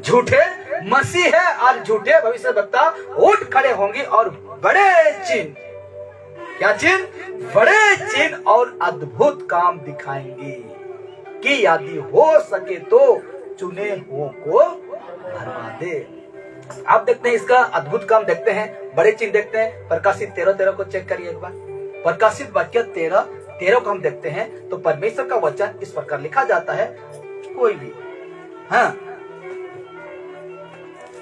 झूठे मसीह है और झूठे भविष्यवक्ता उठ खड़े होंगे और बड़े चिन्ह, क्या चिन्ह? बड़े चिन्ह और अद्भुत काम दिखाएंगे कि यदि हो सके तो चुने हुओं को भरमा दे। आप देखते हैं इसका अद्भुत काम देखते हैं, बड़े चिन्ह देखते हैं। प्रकाशित 13:13 को चेक करिए एक बार। प्रकाशित वाक्य 13:13 को हम देखते हैं तो परमेश्वर का वचन इस प्रकार लिखा जाता है, कोई भी हाँ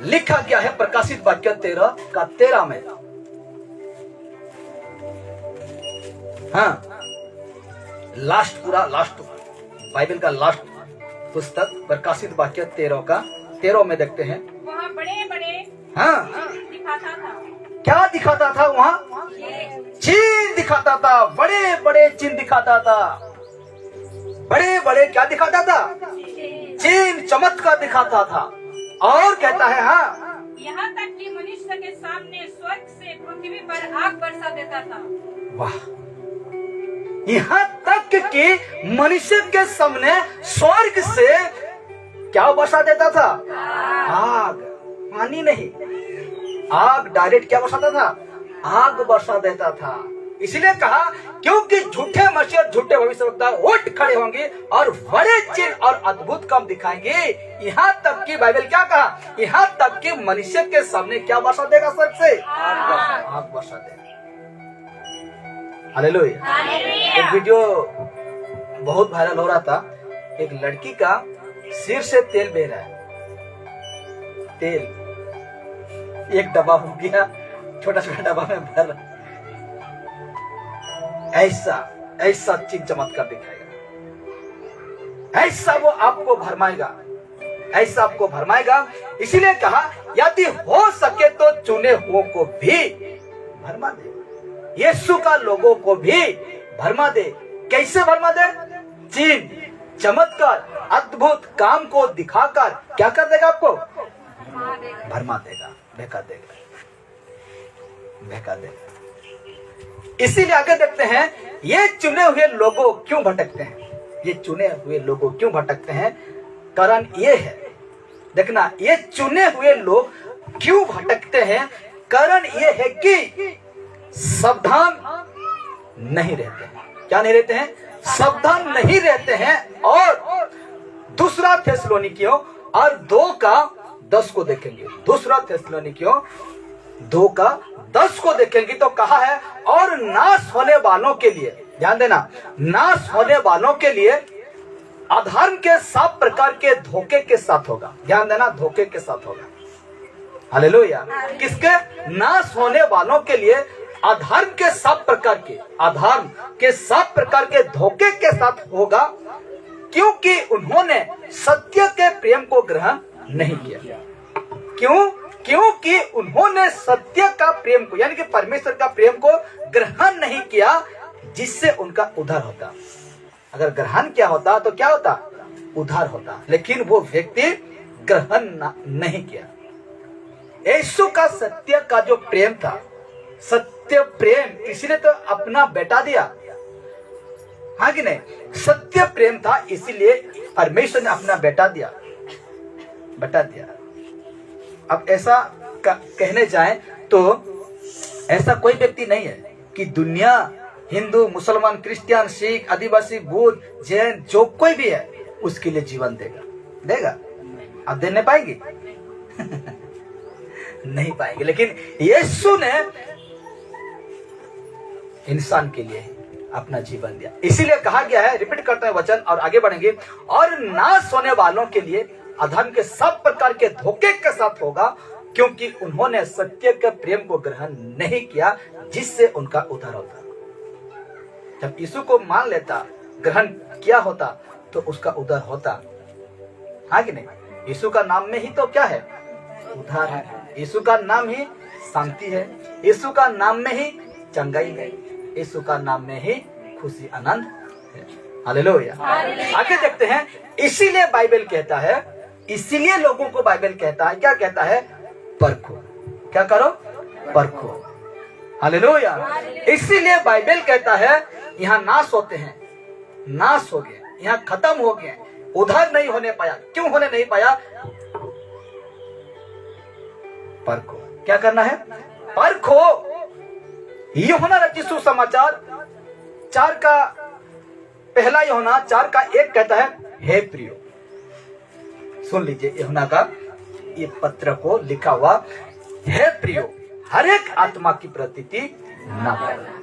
लिखा गया है प्रकाशित वाक्य 13:13 में। हाँ लास्ट, पूरा लास्ट बाइबल का लास्ट पुस्तक प्रकाशित वाक्य 13 में देखते हैं। वहाँ बड़े बड़े हाँ दिखाता था। क्या दिखाता था वहाँ? चिन्ह दिखाता था, बड़े बड़े चिन्ह दिखाता था। बड़े बड़े क्या दिखाता था? चिन्ह चमत्कार दिखाता था। और कहता है हाँ, यहाँ तक कि मनुष्य के सामने स्वर्ग से पृथ्वी पर आग बरसा देता था। वाह, यहाँ तक कि मनुष्य के सामने स्वर्ग से क्या बरसा देता था? आग, पानी नहीं, आग डायरेक्ट क्या बरसाता था? आग बरसा देता था। इसलिए कहा क्योंकि झूठे मसीह और झूठे भविष्यवक्ता उठ खड़े होंगे और बड़े चिन्ह और अद्भुत काम दिखाएंगे। यहाँ तक कि बाइबल क्या कहा, यहाँ तक कि मनुष्य के सामने क्या बरसा देगा? स्वर्ग से आग बरसा देगा। हालेलुया। एक वीडियो बहुत वायरल हो रहा था, एक लड़की का सिर से तेल बह रहा है, तेल एक डब्बा हो गया, छोटा छोटा डब्बा में भर रहा। ऐसा चीज चमत्कार दिखाएगा, ऐसा वो आपको भरमाएगा, ऐसा आपको भरमाएगा। इसीलिए कहा यदि हो सके तो चुने हुओं को भी भरमा दे, यीशु का लोगों को भी भरमा दे। कैसे भरमा दे? चिन्ह चमत्कार अद्भुत काम को दिखाकर क्या कर देगा? आपको भरमा देगा, बहका देगा, बहका देगा। इसीलिए आगे देखते हैं, ये चुने हुए लोगों क्यों भटकते हैं? ये चुने हुए लोगों क्यों भटकते हैं? कारण ये है, देखना, ये चुने हुए लोग क्यों भटकते हैं? कारण ये है कि सावधान नहीं रहते हैं। क्या नहीं रहते हैं? सावधान नहीं रहते हैं। और दूसरा थिस्सलुनीकियों और 2:10 को देखेंगे, दूसरा थिस्सलुनीकियों 2:10 को देखेंगे तो कहा है, और नाश होने वालों के लिए, ध्यान देना, नाश होने वालों के लिए अधर्म के 7 प्रकार के धोखे के साथ होगा। ध्यान देना, धोखे के साथ होगा। हालेलुया। किसके? नाश होने वालों के लिए अधर्म के 7 प्रकार के, अधर्म के 7 प्रकार के धोखे के साथ होगा, क्योंकि उन्होंने सत्य के प्रेम को ग्रहण नहीं किया। क्यों? क्योंकि उन्होंने सत्य का प्रेम को, यानी कि परमेश्वर का प्रेम को ग्रहण नहीं किया, जिससे उनका उद्धार होता। अगर ग्रहण किया होता तो क्या होता? उद्धार होता। लेकिन वो व्यक्ति ग्रहण नहीं किया। यीशु का सत्य का जो प्रेम था, सत्य प्रेम, इसलिए तो अपना बेटा दिया, हाँ कि नहीं? सत्य प्रेम था, इसीलिए परमेश्वर ने अपना बेटा दिया, बेटा दिया। अब ऐसा कहने जाए तो ऐसा कोई व्यक्ति नहीं है कि दुनिया, हिंदू, मुसलमान, क्रिश्चियन, सिख, आदिवासी, बुद्ध, जैन, जो कोई भी है उसके लिए जीवन देगा, देगा? आप दे नहीं पाएंगे? नहीं पाएंगे। लेकिन यीशु ने इंसान के लिए अपना जीवन दिया। इसीलिए कहा गया है, रिपीट करते हैं वचन और आगे बढ़ेंगे, और नाश होने वालों के लिए अधर्म के सब प्रकार के धोखे के साथ होगा, क्योंकि उन्होंने सत्य के प्रेम को ग्रहण नहीं किया जिससे उनका उद्धार होता। जब यीशु को मान लेता, ग्रहण किया होता, तो उसका उद्धार होता। हाँ कि नहीं? यीशु का नाम में ही तो क्या है? उद्धार है। यीशु का नाम ही शांति है। यीशु का नाम में ही चंगाई है। यीशु का नाम में ही खुशी आनंद है। हालेलुया। आगे देखते हैं। इसीलिए बाइबल कहता है, इसीलिए लोगों को बाइबल कहता है, क्या कहता है? परखो। क्या करो? परखो। हालेलुया। इसीलिए बाइबल कहता है यहाँ नाश होते हैं, नाश हो गए, यहाँ खत्म हो गए, उद्धार नहीं होने पाया। क्यों होने नहीं पाया? परखो। क्या करना है? परखो। यूहन्ना रचित सुसमाचार 4 का पहला यूहन्ना 4 का 1 कहता है, हे प्रियो, सुन लीजिए यूहन्ना का ये पत्र को लिखा हुआ, हे प्रियो, हर एक आत्मा की प्रतीति न करना।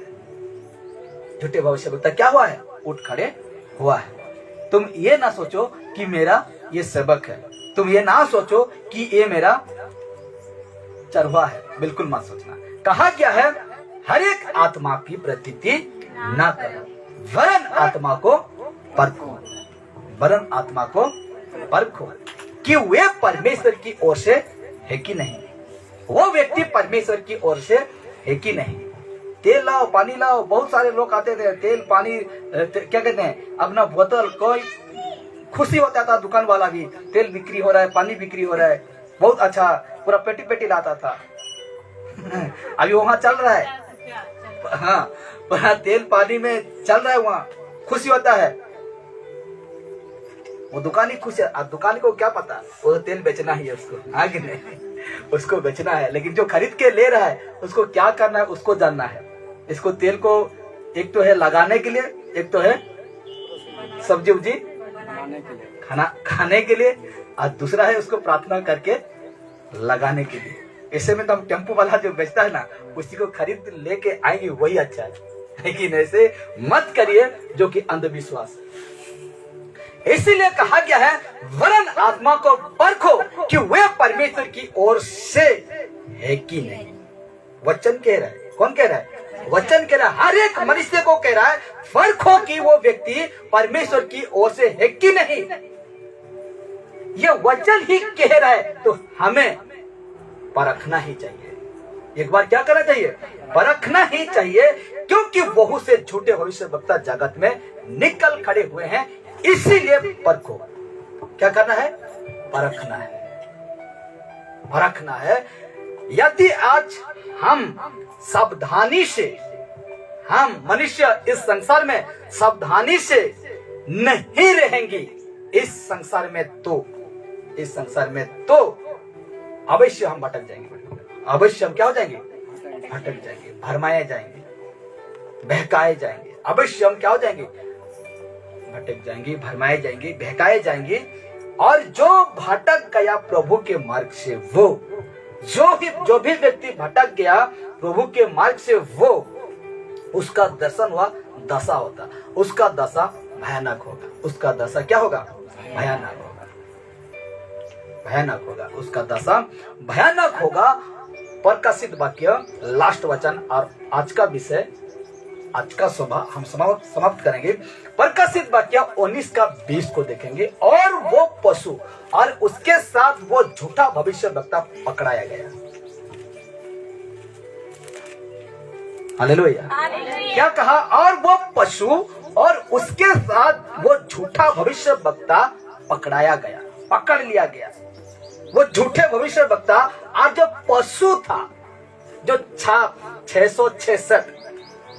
झूठे भविष्यवक्ता क्या हुआ है? उठ खड़े हुआ है। तुम ये ना सोचो कि मेरा ये सेवक है, तुम ये ना सोचो कि ये मेरा चरवा है, बिल्कुल मत सोचना। कहा क्या है? हर एक आत्मा की प्रतीति ना करो, वरन आत्मा को परखो, वरन आत्मा को परखो कि वे परमेश्वर की ओर से है कि नहीं, वो व्यक्ति परमेश्वर की ओर से है कि नहीं। तेल लाओ, पानी लाओ, बहुत सारे लोग आते थे, तेल पानी क्या कहते हैं, अपना बोतल, कोई खुशी होता था, दुकान वाला भी तेल बिक्री हो रहा है, पानी बिक्री हो रहा है, बहुत अच्छा, पूरा पेटी पेटी लाता था। अभी वहां चल रहा है, हाँ, पूरा तेल पानी में चल रहा है, वहां खुशी होता है। वो दुकानी खुश है, अब दुकानी को क्या पता, वो तेल बेचना ही है उसको, आगे नहीं, उसको बेचना है। लेकिन जो खरीद के ले रहा है उसको क्या करना है, उसको जानना है। इसको तेल को एक तो है लगाने के लिए, एक तो है सब्जी उब्जी खाने के लिए, और दूसरा है उसको प्रार्थना करके लगाने के लिए। ऐसे में तो हम टेम्पो वाला जो बेचता है ना, उसी को खरीद लेके आएंगे, वही अच्छा है। लेकिन ऐसे मत करिए जो कि अंधविश्वास है। इसीलिए कहा गया है, वरन आत्मा को परखो कि वे परमेश्वर की ओर से है कि नहीं। वचन कह रहा है, कौन कह रहा है? वचन कह रहा है, हर एक मनुष्य को कह रहा है, परखो कि वो व्यक्ति परमेश्वर की ओर से है कि नहीं। ये वचन ही कह रहा है, तो हमें परखना ही चाहिए। एक बार क्या करना चाहिए? परखना ही चाहिए, क्योंकि बहुत से झूठे भविष्यवक्ता जगत में निकल खड़े हुए हैं। इसीलिए परखो। क्या करना है? परखना है, परखना है। यदि आज हम सावधानी से, हम मनुष्य इस संसार में सावधानी से नहीं रहेंगे, इस संसार में तो अवश्य हम भटक जाएंगे। अवश्य हम क्या हो जाएंगे? भटक जाएंगे, भरमाए जाएंगे, बहकाए जाएंगे। अवश्य हम क्या हो जाएंगे? भटक जाएंगे, भरमाए जाएंगे, बहकाए जाएंगे। और जो भटक गया प्रभु के मार्ग से, वो जो भी व्यक्ति भटक गया प्रभु के मार्ग से, वो उसका दर्शन हुआ दशा होता, उसका दशा भयानक होगा। उसका दशा क्या होगा? भयानक होगा, भयानक होगा, उसका दशा भयानक होगा। प्रकाशित वाक्य लास्ट वचन और आज का विषय, आज का सभा हम समाप्त करेंगे। प्रकाशित वाक्य 19 का 20 को देखेंगे। और वो पशु और उसके साथ वो झूठा भविष्यवक्ता पकड़ाया गया। हालेलुया। क्या कहा? और वो पशु और उसके साथ वो झूठा भविष्यवक्ता पकड़ाया गया, पकड़ लिया गया। वो झूठे भविष्यवक्ता और जो पशु था, जो छाप 666,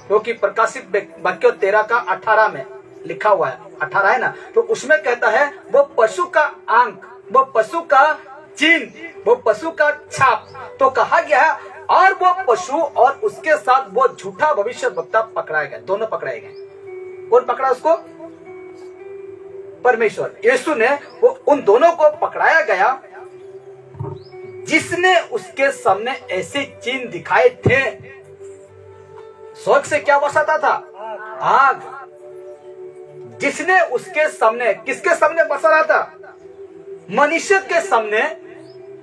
क्योंकि प्रकाशित वाक्य 13 का 18 में लिखा हुआ है, 18 है ना, तो उसमें कहता है वो पशु का अंक, वो पशु का चिन्ह, वो पशु का छाप। तो कहा गया है और वो पशु और उसके साथ वो झूठा भविष्यवक्ता पकड़ाए गए, दोनों पकड़ाए गए। कौन पकड़ा उसको? परमेश्वर, यीशु ने वो उन दोनों को पकड़ाया गया। जिसने उसके सामने ऐसे चिन्ह दिखाए थे। स्वर्ग से क्या बरसाता था? आग। जिसने उसके सामने, किसके सामने बरसा रहा था? मनुष्य के सामने।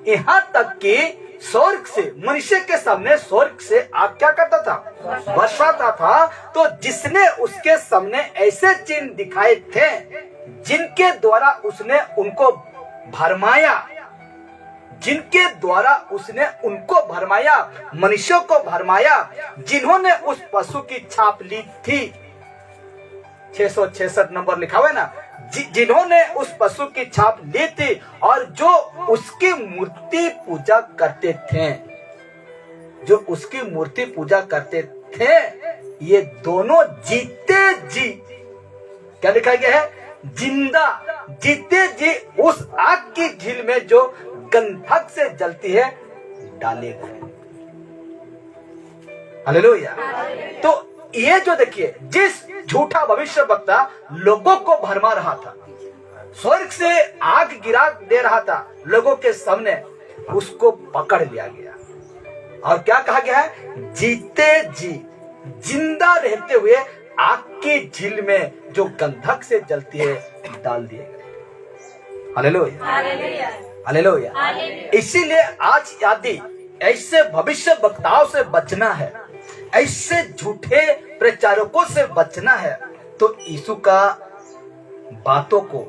यहां तक कि स्वर्ग से, मनुष्य के सामने स्वर्ग से आग क्या करता था? बरसाता था। तो जिसने उसके सामने ऐसे चिन्ह दिखाए थे जिनके द्वारा उसने उनको भरमाया, जिनके द्वारा उसने उनको भरमाया, मनुष्यों को भरमाया, जिन्होंने उस पशु की छाप ली थी। 666 नंबर लिखा हुआ है ना, जिन्होंने उस पशु की छाप ली थी और जो उसकी मूर्ति पूजा करते थे, जो उसकी मूर्ति पूजा करते थे, ये दोनों जीते जी, क्या लिखा गया है? जिंदा, जीते जी उस आग की झील में जो गंधक से जलती है डाले गए। हालेलुया। तो ये जो देखिए, जिस झूठा भविष्य वक्ता लोगों को भरमा रहा था, स्वर्ग से आग गिरा दे रहा था लोगों के सामने, उसको पकड़ लिया गया और क्या कहा गया है? जीते जी, जिंदा रहते हुए आग की झील में जो गंधक से जलती है डाल दिए गए। Hallelujah, hallelujah. इसीलिए आज यदि ऐसे भविष्य वक्ताओं से बचना है, ऐसे झूठे प्रचारकों से बचना है, तो यीशु का बातों को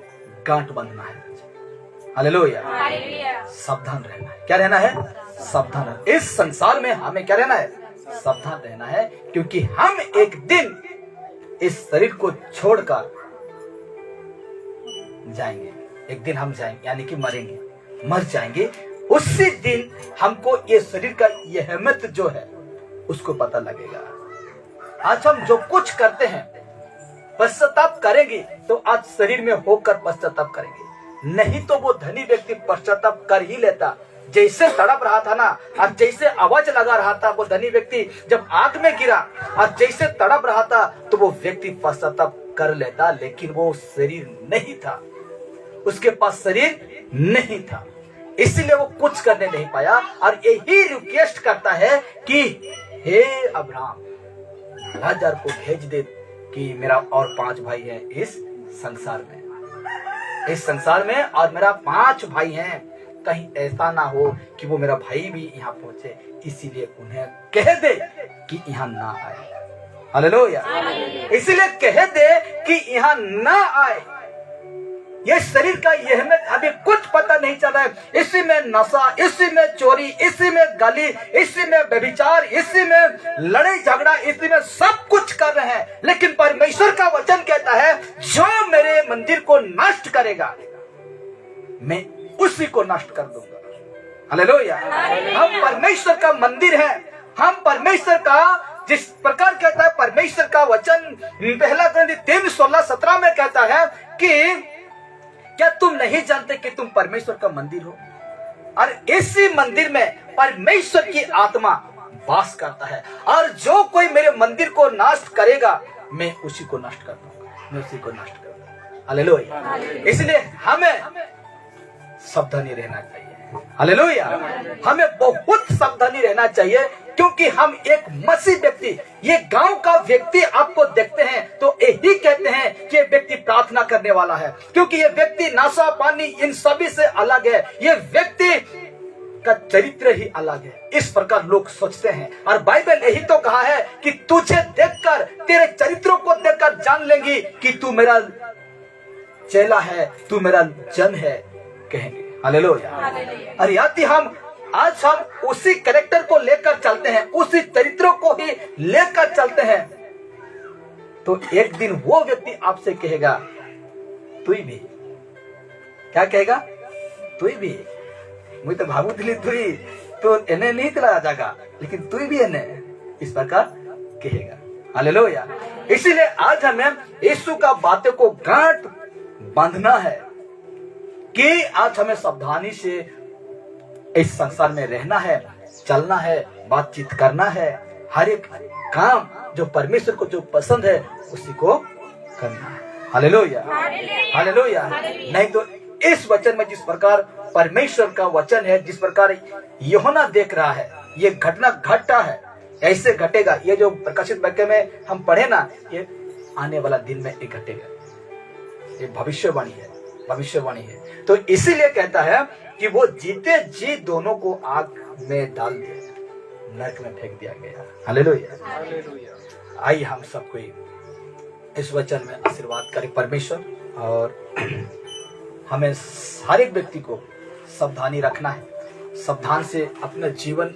गांठ बांधना है। हालेलुया, सावधान रहना है। क्या रहना है? सावधान रहना। इस संसार में हमें क्या रहना है? सावधान रहना है, क्योंकि हम एक दिन इस शरीर को छोड़कर जाएंगे। एक दिन हम जाएंगे, यानी कि मरेंगे, मर जाएंगे। उसी दिन हमको ये शरीर का ये अहमियत जो है उसको पता लगेगा। आज हम जो कुछ करते हैं पश्चाताप करेंगे, तो आज शरीर में होकर पश्चाताप करेंगे, नहीं तो वो धनी व्यक्ति पश्चाताप कर ही लेता। जैसे तड़प रहा था ना, और जैसे आवाज लगा रहा था वो धनी व्यक्ति जब आग में गिरा, और जैसे तड़प रहा था, तो वो व्यक्ति पश्चाताप कर लेता, लेकिन वो शरीर नहीं था, उसके पास शरीर नहीं था, इसलिए वो कुछ करने नहीं पाया। और यही रिक्वेस्ट करता है कि हे अब्राहम, लाजर को भेज दे कि मेरा और 5 भाई हैं इस संसार में, और मेरा 5 भाई हैं, कहीं ऐसा ना हो कि वो मेरा भाई भी यहाँ पहुंचे, इसीलिए उन्हें कह दे कि यहाँ ना आए। हालेलुया। इसीलिए कह दे कि यहाँ ना आए। ये शरीर का यह अहमियत अभी कुछ पता नहीं चल रहा है। इसी में नशा, इसी में चोरी, इसी में गाली, इसी में व्यभिचार, इसी में लड़ाई झगड़ा, इसी में सब कुछ कर रहे हैं। लेकिन परमेश्वर का वचन कहता है, जो मेरे मंदिर को नष्ट करेगा मैं उसी को नष्ट कर दूंगा। हालेलुया। हम परमेश्वर का मंदिर है। हम परमेश्वर का, जिस प्रकार कहता है परमेश्वर का वचन, 1 कोरिन्थियों 3:16-17 में कहता है कि क्या तुम नहीं जानते कि तुम परमेश्वर का मंदिर हो, और इसी मंदिर में परमेश्वर की आत्मा वास करता है, और जो कोई मेरे मंदिर को नष्ट करेगा मैं उसी को नष्ट कर दूंगा, मैं उसी को नष्ट कर दूंगा। हालेलुया। इसलिए हमें सावधानी रहना चाहिए। हालेलुया। हमें बहुत सावधानी रहना चाहिए, क्योंकि हम एक मसीह व्यक्ति, ये गांव का व्यक्ति आपको देखते हैं तो यही कहते हैं कि ये व्यक्ति प्रार्थना करने वाला है, क्योंकि ये व्यक्ति नशा पानी इन सभी से अलग है, ये व्यक्ति का चरित्र ही अलग है, इस प्रकार लोग सोचते हैं। और बाइबल यही तो कहा है कि तुझे देखकर, तेरे चरित्रों को देखकर जान लेंगी कि तू मेरा चेला है, तू मेरा जन है, कहेंगे। हालेलुया। और यदि हम आज हम उसी कैरेक्टर को लेकर चलते हैं, उसी चरित्रों को ही लेकर चलते हैं, तो एक दिन वो व्यक्ति आपसे कहेगा तू भी, क्या कहेगा? तू भी, मुझे तो भावुक दिली तुई तो इन्हें नहीं चला जाएगा, लेकिन तू भी इन्हें, इस प्रकार कहेगा। हालेलुया। इसीलिए आज हमें यीशु का बातों को गांठ बांधना है कि आज हमें सावधानी से इस संसार में रहना है, चलना है, बातचीत करना है, हर एक काम जो परमेश्वर को जो पसंद है उसी को करना है। Hallelujah, hallelujah. नहीं तो इस वचन में जिस प्रकार परमेश्वर का वचन है, जिस प्रकार यूहन्ना देख रहा है, ये घटना घटा है, ऐसे घटेगा। ये जो प्रकाशित वाक्य में हम पढ़े ना, ये आने वाला दिन में ये घटेगा। ये भविष्यवाणी है, भविष्यवाणी है। तो इसीलिए कहता है कि वो जीते जी दोनों को आग में डाल दिया, नरक में फेंक दिया गया। हालेलुया। आइए हम सब कोई इस वचन में आशीर्वाद करे परमेश्वर, और हमें हर एक व्यक्ति को सावधानी रखना है, सावधान से अपना जीवन